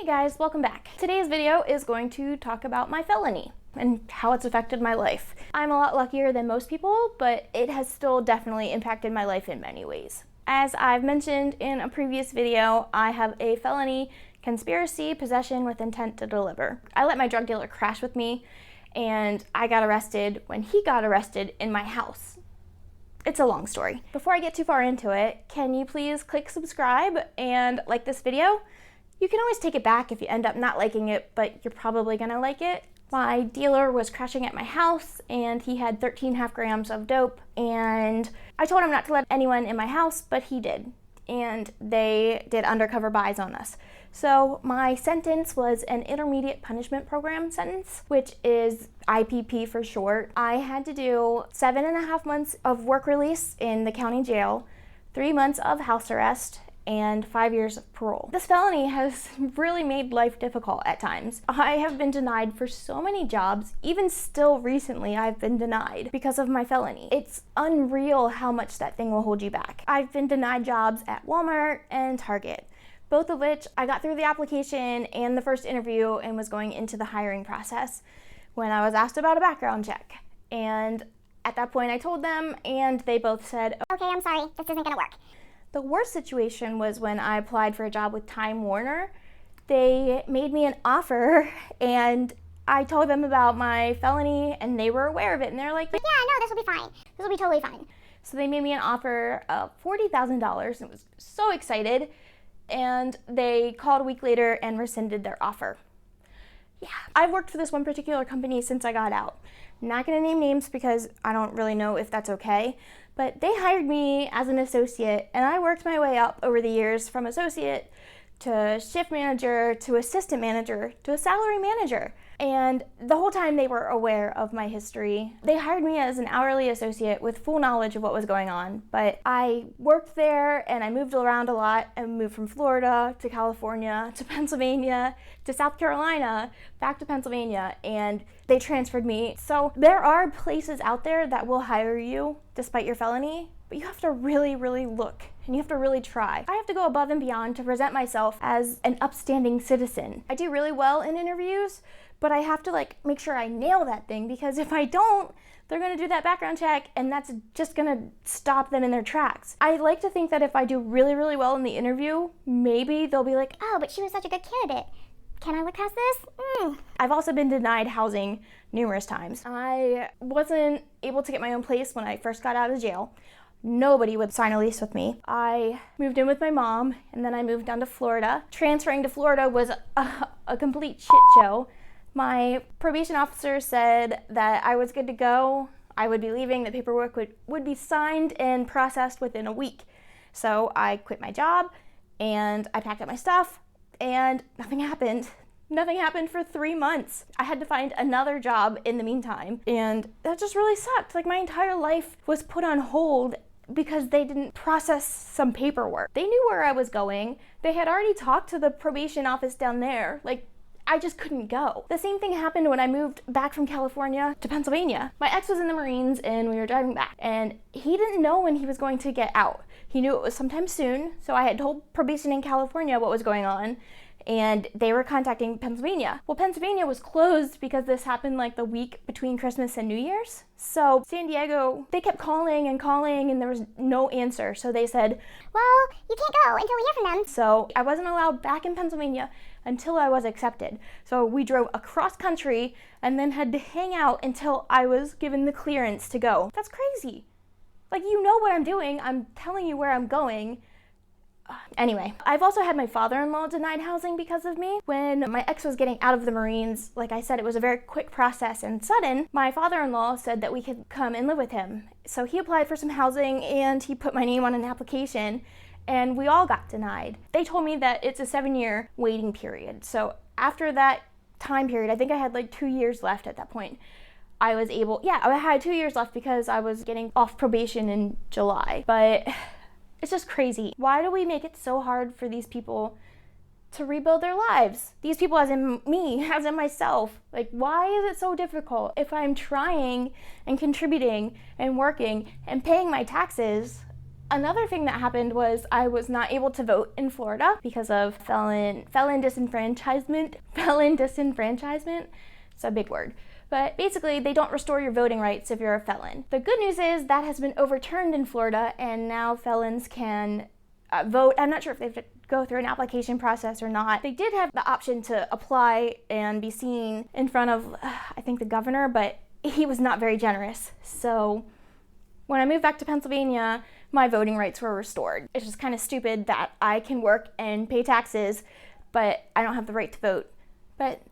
Hey guys, welcome back. Today's video is going to talk about my felony and how it's affected my life. I'm a lot luckier than most people, but it has still definitely impacted my life in many ways. As I've mentioned in a previous video, I have a felony conspiracy possession with intent to deliver. I let my drug dealer crash with me, and I got arrested when he got arrested in my house. It's a long story. Before I get too far into it, can you please click subscribe and like this video? You can always take it back if you end up not liking it, but you're probably gonna like it. My dealer was crashing at my house and he had 13.5 grams of dope, and I told him not to let anyone in my house, but he did. And they did undercover buys on us. So my sentence was an intermediate punishment program sentence, which is IPP for short. I had to do 7.5 months of work release in the county jail, 3 months of house arrest, and 5 years of parole. This felony has really made life difficult at times. I have been denied for so many jobs. Even still recently, I've been denied because of my felony. It's unreal how much that thing will hold you back. I've been denied jobs at Walmart and Target, both of which I got through the application and the first interview and was going into the hiring process when I was asked about a background check. And at that point I told them, and they both said, "Okay, I'm sorry, this isn't gonna work." The worst situation was when I applied for a job with Time Warner. They made me an offer and I told them about my felony and they were aware of it, and they're like, "Yeah, no, this will be fine. This will be totally fine." So they made me an offer of $40,000 and was so excited, and they called a week later and rescinded their offer. Yeah, I've worked for this one particular company since I got out. I'm not gonna name names because I don't really know if that's okay, but they hired me as an associate and I worked my way up over the years from associate to shift manager to assistant manager to a salary manager. And the whole time they were aware of my history. They hired me as an hourly associate with full knowledge of what was going on, but I worked there and I moved around a lot. I moved from Florida to California to Pennsylvania to South Carolina, back to Pennsylvania, and they transferred me. So there are places out there that will hire you despite your felony, but you have to really, really look and you have to really try. I have to go above and beyond to present myself as an upstanding citizen. I do really well in interviews, but I have to make sure I nail that thing, because if I don't, they're gonna do that background check and that's just gonna stop them in their tracks. I like to think that if I do really, really well in the interview, maybe they'll be like, "Oh, but she was such a good candidate. Can I look past this?" I've also been denied housing numerous times. I wasn't able to get my own place when I first got out of jail. Nobody would sign a lease with me. I moved in with my mom and then I moved down to Florida. Transferring to Florida was a complete shit show. My probation officer said that I was good to go. I would be leaving. The paperwork would be signed and processed within a week. So I quit my job and I packed up my stuff and nothing happened. Nothing happened for 3 months. I had to find another job in the meantime, and that just really sucked. My entire life was put on hold because they didn't process some paperwork. They knew where I was going. They had already talked to the probation office down there. I just couldn't go. The same thing happened when I moved back from California to Pennsylvania. My ex was in the Marines and we were driving back, and he didn't know when he was going to get out. He knew it was sometime soon, so I had told probation in California what was going on, and they were contacting Pennsylvania. Well, Pennsylvania was closed because this happened the week between Christmas and New Year's. So San Diego, they kept calling and calling and there was no answer. So they said, "Well, you can't go until we hear from them." So I wasn't allowed back in Pennsylvania until I was accepted. So we drove across country and then had to hang out until I was given the clearance to go. That's crazy. You know what I'm doing. I'm telling you where I'm going. Anyway, I've also had my father-in-law denied housing because of me. When my ex was getting out of the Marines, like I said, it was a very quick process and sudden. My father-in-law said that we could come and live with him. So he applied for some housing and he put my name on an application, and we all got denied. They told me that it's a 7-year waiting period. So after that time period, I think I had 2 years left at that point. I had 2 years left because I was getting off probation in July. But it's just crazy. Why do we make it so hard for these people to rebuild their lives? These people, as in me, as in myself. Why is it so difficult? If I'm trying and contributing and working and paying my taxes, Another thing that happened was I was not able to vote in Florida because of felon disenfranchisement. Felon disenfranchisement. It's a big word. But basically, they don't restore your voting rights if you're a felon. The good news is that has been overturned in Florida, and now felons can vote. I'm not sure if they have to go through an application process or not. They did have the option to apply and be seen in front of, I think, the governor, but he was not very generous. So when I moved back to Pennsylvania, my voting rights were restored. It's just kind of stupid that I can work and pay taxes, but I don't have the right to vote. But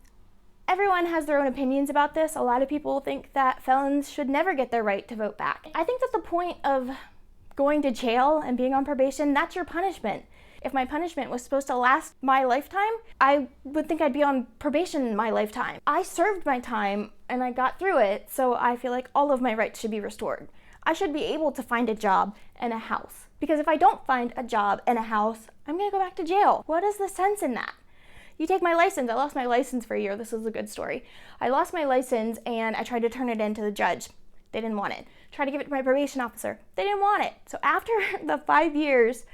everyone has their own opinions about this. A lot of people think that felons should never get their right to vote back. I think that the point of going to jail and being on probation, that's your punishment. If my punishment was supposed to last my lifetime, I would think I'd be on probation my lifetime. I served my time and I got through it, so I feel like all of my rights should be restored. I should be able to find a job and a house. Because if I don't find a job and a house, I'm gonna go back to jail. What is the sense in that? You take my license. I lost my license for a year. This is a good story. I lost my license and I tried to turn it in to the judge. They didn't want it. Tried to give it to my probation officer. They didn't want it. So after the 5 years,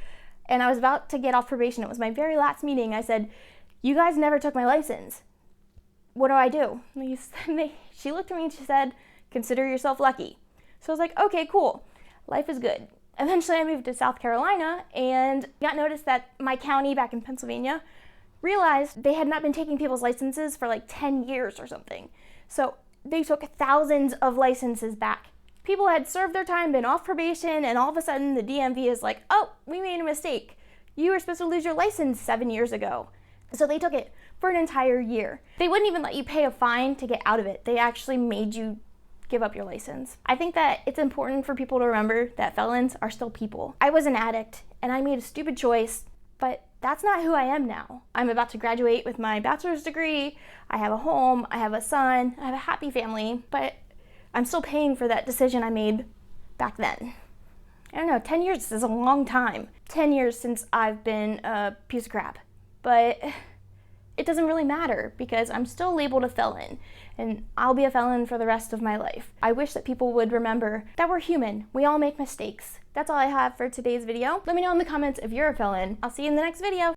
and I was about to get off probation, it was my very last meeting, I said, "You guys never took my license. What do I do?" She looked at me and she said, "Consider yourself lucky." So I was like, okay, cool. Life is good. Eventually I moved to South Carolina and got notice that my county back in Pennsylvania realized they had not been taking people's licenses for like 10 years or something. So they took thousands of licenses back. People had served their time, been off probation, and all of a sudden the DMV is like, "Oh, we made a mistake. You were supposed to lose your license 7 years ago." So they took it for an entire year. They wouldn't even let you pay a fine to get out of it. They actually made you give up your license. I think that it's important for people to remember that felons are still people. I was an addict and I made a stupid choice, but that's not who I am now. I'm about to graduate with my bachelor's degree. I have a home, I have a son, I have a happy family, but I'm still paying for that decision I made back then. I don't know, 10 years is a long time. 10 years since I've been a piece of crap, but it doesn't really matter because I'm still labeled a felon and I'll be a felon for the rest of my life. I wish that people would remember that we're human. We all make mistakes. That's all I have for today's video. Let me know in the comments if you're a felon. I'll see you in the next video.